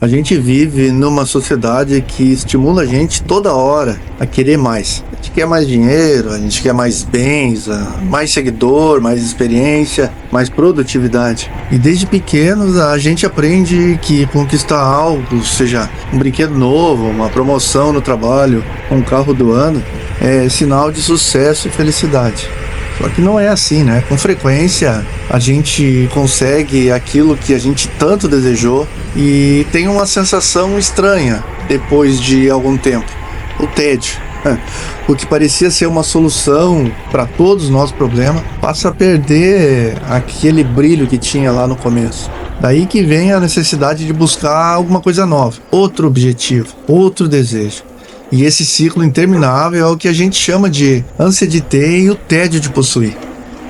A gente vive numa sociedade que estimula a gente toda hora a querer mais. A gente quer mais dinheiro, a gente quer mais bens, mais seguidor, mais experiência, mais produtividade. E desde pequenos a gente aprende que conquistar algo, seja um brinquedo novo, uma promoção no trabalho, um carro do ano, é sinal de sucesso e felicidade. Só que não é assim, né? Com frequência a gente consegue aquilo que a gente tanto desejou e tem uma sensação estranha depois de algum tempo: o tédio. O que parecia ser uma solução para todos os nossos problemas passa a perder aquele brilho que tinha lá no começo. Daí que vem a necessidade de buscar alguma coisa nova, outro objetivo, outro desejo. E esse ciclo interminável é o que a gente chama de ânsia de ter e o tédio de possuir.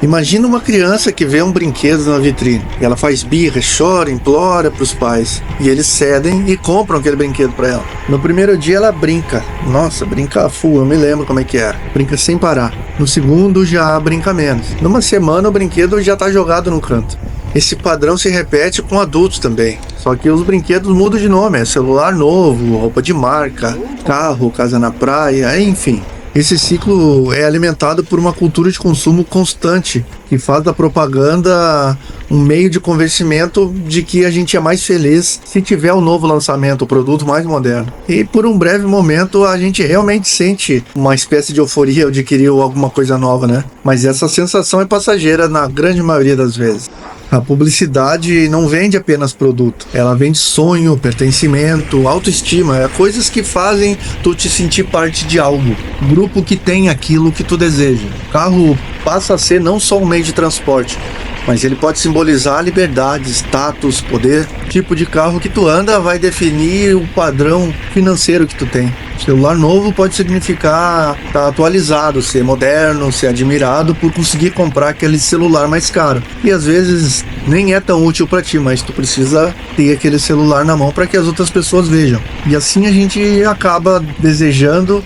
Imagina uma criança que vê um brinquedo na vitrine. Ela faz birra, chora, implora para os pais. E eles cedem e compram aquele brinquedo para ela. No primeiro dia ela brinca. Nossa, brinca full, eu me lembro como é que era. Brinca sem parar. No segundo já brinca menos. Numa semana o brinquedo já está jogado no canto. Esse padrão se repete com adultos também. Só que os brinquedos mudam de nome. É celular novo, roupa de marca, carro, casa na praia, enfim. Esse ciclo é alimentado por uma cultura de consumo constante, que faz da propaganda um meio de convencimento de que a gente é mais feliz se tiver um novo lançamento, o produto mais moderno. E por um breve momento a gente realmente sente uma espécie de euforia ao adquirir alguma coisa nova, né? Mas essa sensação é passageira na grande maioria das vezes. A publicidade não vende apenas produto, ela vende sonho, pertencimento, autoestima, coisas que fazem tu te sentir parte de algo, grupo que tem aquilo que tu deseja. O carro passa a ser não só um meio de transporte, mas ele pode simbolizar liberdade, status, poder. O tipo de carro que tu anda vai definir o padrão financeiro que tu tem. Celular novo pode significar estar atualizado, ser moderno, ser admirado por conseguir comprar aquele celular mais caro. E às vezes nem é tão útil para ti, mas tu precisa ter aquele celular na mão para que as outras pessoas vejam. E assim a gente acaba desejando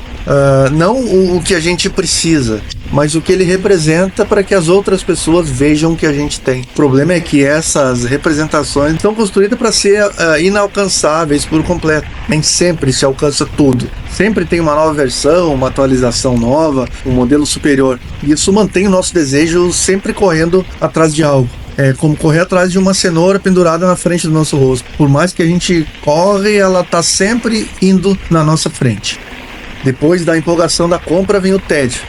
não o que a gente precisa, mas o que ele representa para que as outras pessoas vejam o que a gente tem. O problema é que essas representações são construídas para ser inalcançáveis por completo. Nem sempre se alcança tudo. Sempre tem uma nova versão, uma atualização nova, um modelo superior. E isso mantém o nosso desejo sempre correndo atrás de algo. É como correr atrás de uma cenoura pendurada na frente do nosso rosto. Por mais que a gente corre, ela está sempre indo na nossa frente. Depois da empolgação da compra vem o tédio.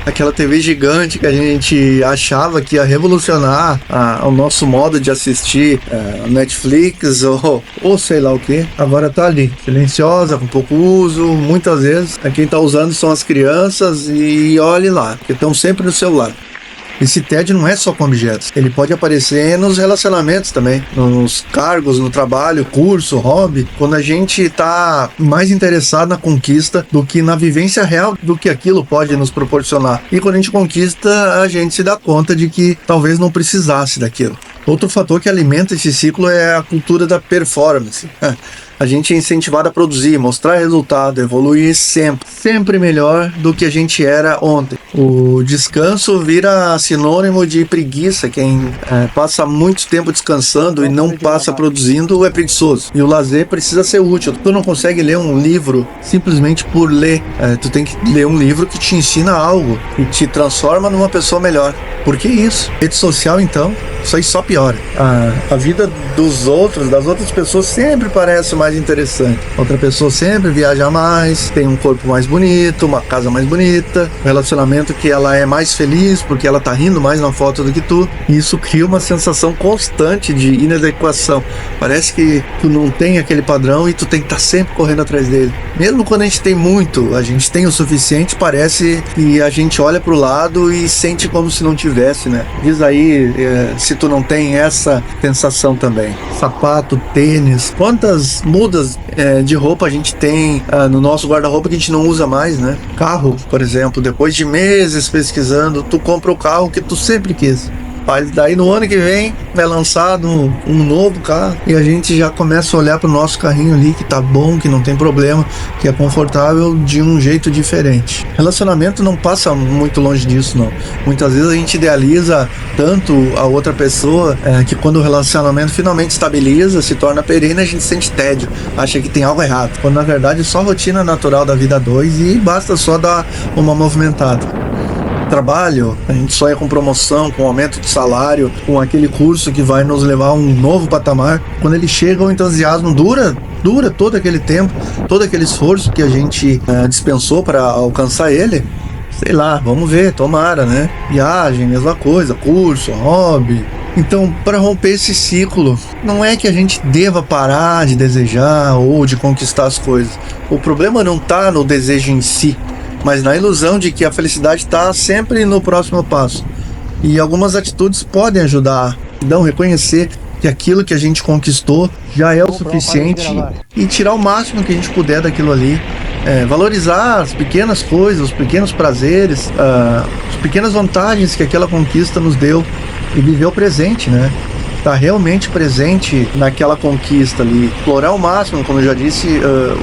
Aquela TV gigante que a gente achava que ia revolucionar o nosso modo de assistir Netflix ou sei lá o que. Agora tá ali, silenciosa, com pouco uso. Muitas vezes quem tá usando são as crianças e olhe lá, que estão sempre no celular. Esse tédio não é só com objetos, ele pode aparecer nos relacionamentos também, nos cargos, no trabalho, curso, hobby, quando a gente está mais interessado na conquista do que na vivência real do que aquilo pode nos proporcionar. E quando a gente conquista, a gente se dá conta de que talvez não precisasse daquilo. Outro fator que alimenta esse ciclo é a cultura da performance. A gente é incentivado a produzir, mostrar resultado, evoluir sempre melhor do que a gente era ontem. O descanso vira sinônimo de preguiça. Quem passa muito tempo descansando e não passa produzindo é preguiçoso. E o lazer precisa ser útil. Tu não consegue ler um livro simplesmente por ler. Tu tem que ler um livro que te ensina algo e te transforma numa pessoa melhor. Por que isso? Rede social, então, isso aí só piora. A vida dos outros, das outras pessoas sempre parece mais interessante. Outra pessoa sempre viaja mais, tem um corpo mais bonito, uma casa mais bonita, um relacionamento que ela é mais feliz porque ela tá rindo mais na foto do que tu. E isso cria uma sensação constante de inadequação. Parece que tu não tem aquele padrão e tu tem que estar sempre correndo atrás dele. Mesmo quando a gente tem muito, a gente tem o suficiente, parece que a gente olha pro lado e sente como se não tivesse, né? Diz aí se tu não tem essa sensação também. Sapato, tênis, quantas mudas de roupa a gente tem no nosso guarda-roupa que a gente não usa mais, né? Carro, por exemplo, depois de meses pesquisando, tu compra o carro que tu sempre quis. Mas daí no ano que vem é lançado um novo carro e a gente já começa a olhar pro nosso carrinho ali que tá bom, que não tem problema, que é confortável de um jeito diferente. Relacionamento não passa muito longe disso, não. Muitas vezes a gente idealiza tanto a outra pessoa que quando o relacionamento finalmente estabiliza, se torna perene, a gente sente tédio, acha que tem algo errado, quando na verdade é só a rotina natural da vida a dois e basta só dar uma movimentada. Trabalho, a gente sonha com promoção, com aumento de salário, com aquele curso que vai nos levar a um novo patamar. Quando ele chega, o entusiasmo dura todo aquele tempo, todo aquele esforço que a gente dispensou para alcançar ele. Sei lá, vamos ver, tomara, né? Viagem, mesma coisa, curso, hobby. Então, para romper esse ciclo, não é que a gente deva parar de desejar ou de conquistar as coisas. O problema não está no desejo em si, mas na ilusão de que a felicidade está sempre no próximo passo. E algumas atitudes podem ajudar, então reconhecer que aquilo que a gente conquistou já é o suficiente e tirar o máximo que a gente puder daquilo ali. Valorizar as pequenas coisas, os pequenos prazeres, as pequenas vantagens que aquela conquista nos deu e viver o presente, né? Tá realmente presente naquela conquista ali, explorar ao máximo, como eu já disse,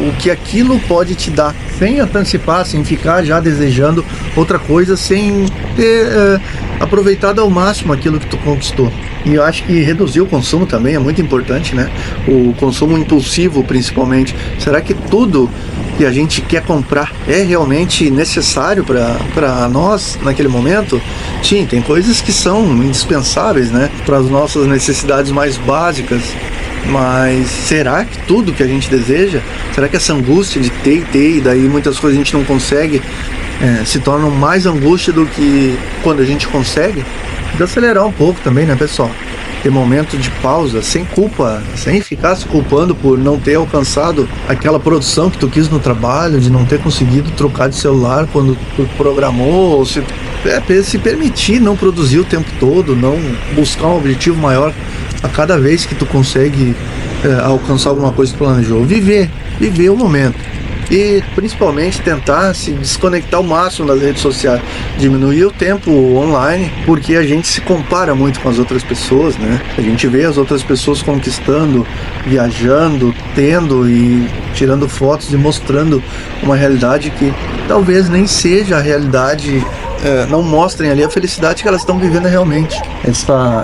o que aquilo pode te dar, sem antecipar, sem ficar já desejando outra coisa, sem ter aproveitado ao máximo aquilo que tu conquistou. E eu acho que reduzir o consumo também é muito importante, né? O consumo impulsivo, principalmente. Será que tudo que a gente quer comprar é realmente necessário para nós naquele momento? Sim, tem coisas que são indispensáveis, né, para as nossas necessidades mais básicas, mas será que tudo que a gente deseja, será que essa angústia de ter e daí muitas coisas a gente não consegue, se tornam mais angústia do que quando a gente consegue? De acelerar um pouco também, né, pessoal? Ter momento de pausa, sem culpa, sem ficar se culpando por não ter alcançado aquela produção que tu quis no trabalho, de não ter conseguido trocar de celular quando tu programou, ou se permitir não produzir o tempo todo, não buscar um objetivo maior a cada vez que tu consegue alcançar alguma coisa que tu planejou. Viver o momento. E principalmente tentar se desconectar ao máximo das redes sociais, diminuir o tempo online, porque a gente se compara muito com as outras pessoas, né? A gente vê as outras pessoas conquistando, viajando, tendo e tirando fotos e mostrando uma realidade que talvez nem seja a realidade, não mostrem ali a felicidade que elas estão vivendo realmente.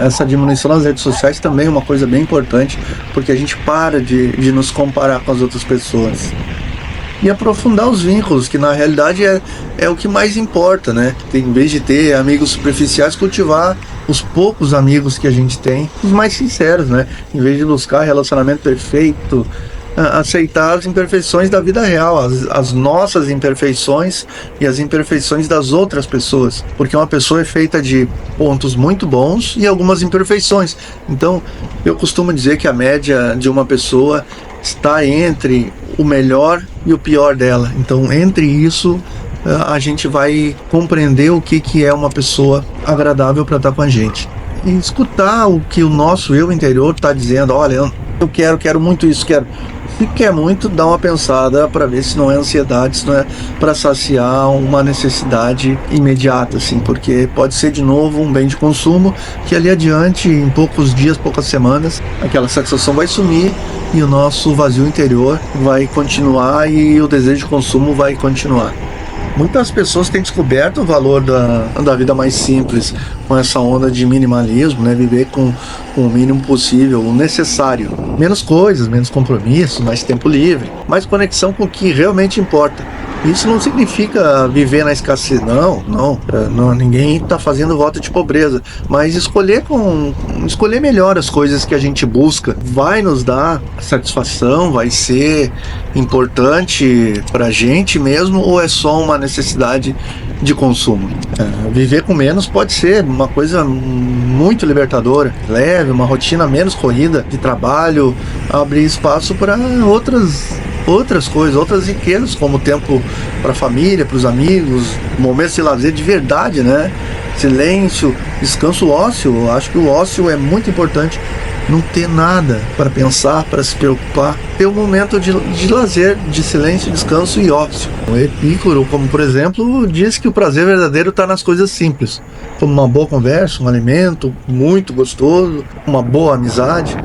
Essa diminuição das redes sociais também é uma coisa bem importante, porque a gente para de nos comparar com as outras pessoas. E aprofundar os vínculos, que na realidade é o que mais importa, né? Em vez de ter amigos superficiais, cultivar os poucos amigos que a gente tem, os mais sinceros, né? Em vez de buscar relacionamento perfeito, aceitar as imperfeições da vida real, as nossas imperfeições e as imperfeições das outras pessoas, porque uma pessoa é feita de pontos muito bons e algumas imperfeições. Então, eu costumo dizer que a média de uma pessoa está entre o melhor e o pior dela. Então, entre isso, a gente vai compreender o que é uma pessoa agradável para estar com a gente. E escutar o que o nosso eu interior está dizendo. Olha, eu quero muito isso, quero. Se quer muito, dá uma pensada para ver se não é ansiedade, se não é para saciar uma necessidade imediata, assim, porque pode ser de novo um bem de consumo que ali adiante, em poucos dias, poucas semanas, aquela satisfação vai sumir e o nosso vazio interior vai continuar e o desejo de consumo vai continuar. Muitas pessoas têm descoberto o valor da vida mais simples com essa onda de minimalismo, né? Viver com o mínimo possível, o necessário. Menos coisas, menos compromisso, mais tempo livre, mais conexão com o que realmente importa. Isso não significa viver na escassez, não, ninguém está fazendo voto de pobreza, mas escolher melhor as coisas que a gente busca vai nos dar satisfação, vai ser importante pra gente mesmo, ou é só uma necessidade de consumo? Viver com menos pode ser uma coisa muito libertadora, leve, uma rotina menos corrida de trabalho, abrir espaço para outras coisas, outras riquezas, como tempo para a família, para os amigos, momentos de lazer de verdade, né? Silêncio, descanso, ócio. Eu acho que o ócio é muito importante não ter nada para pensar, para se preocupar, ter um momento de lazer, de silêncio, descanso e ócio. O Epicuro, como por exemplo, diz que o prazer verdadeiro está nas coisas simples, como uma boa conversa, um alimento muito gostoso, uma boa amizade.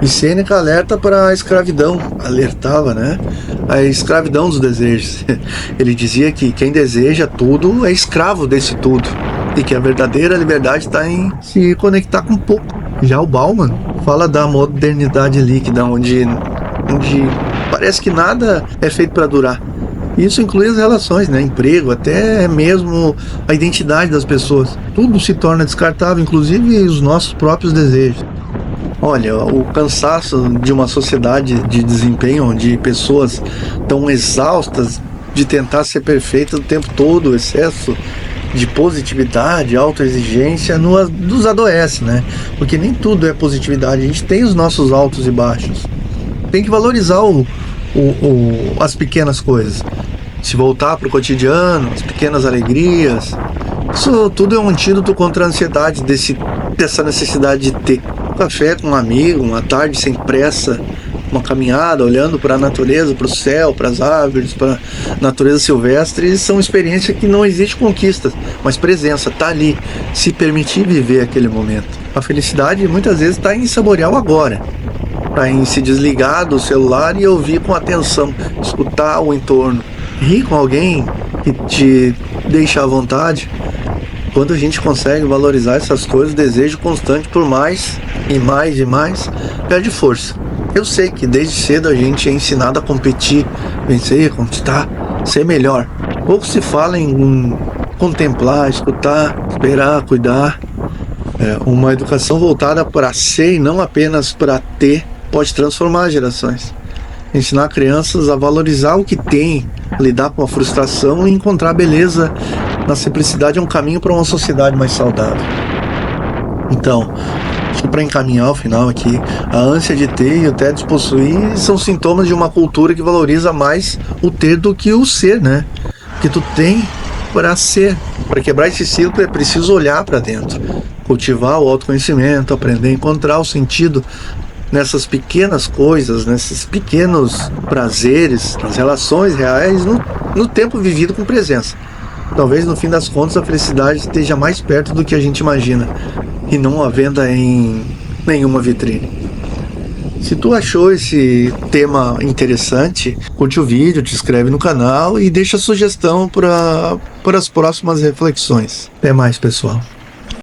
E Sêneca alerta para a escravidão, alertava, né? A escravidão dos desejos. Ele dizia que quem deseja tudo é escravo desse tudo, e que a verdadeira liberdade está em se conectar com pouco. Já o Bauman fala da modernidade líquida, onde parece que nada é feito para durar. Isso inclui as relações, né? Emprego, até mesmo a identidade das pessoas. Tudo se torna descartável, inclusive os nossos próprios desejos. Olha, o cansaço de uma sociedade de desempenho, onde pessoas estão exaustas de tentar ser perfeitas o tempo todo, o excesso de positividade, autoexigência, nos adoece, né? Porque nem tudo é positividade, a gente tem os nossos altos e baixos. Tem que valorizar as pequenas coisas, se voltar para o cotidiano, as pequenas alegrias. Isso tudo é um antídoto contra a ansiedade, dessa necessidade de ter um café com um amigo, uma tarde sem pressa, uma caminhada, olhando para a natureza, para o céu, para as árvores, para a natureza silvestre. São experiências que não existe conquista, mas presença, tá ali, se permitir viver aquele momento. A felicidade muitas vezes está em saborear o agora, está em se desligar do celular e ouvir com atenção, escutar o entorno, rir com alguém que te deixa à vontade. Quando a gente consegue valorizar essas coisas, o desejo constante por mais e mais e mais perde força. Eu sei que desde cedo a gente é ensinado a competir, vencer, conquistar, ser melhor. Pouco se fala em contemplar, escutar, esperar, cuidar. Uma educação voltada para ser e não apenas para ter pode transformar gerações. Ensinar crianças a valorizar o que tem, lidar com a frustração e encontrar beleza na simplicidade é um caminho para uma sociedade mais saudável. Então, acho que para encaminhar ao final aqui, a ânsia de ter e o tédio de possuir são sintomas de uma cultura que valoriza mais o ter do que o ser, né? Que tu tem para ser. Para quebrar esse ciclo é preciso olhar para dentro, cultivar o autoconhecimento, aprender a encontrar o sentido nessas pequenas coisas, nesses pequenos prazeres, nas relações reais, no tempo vivido com presença. Talvez no fim das contas a felicidade esteja mais perto do que a gente imagina e não à venda em nenhuma vitrine. Se tu achou esse tema interessante, curte o vídeo, te inscreve no canal e deixa sugestão para as próximas reflexões. Até mais, pessoal.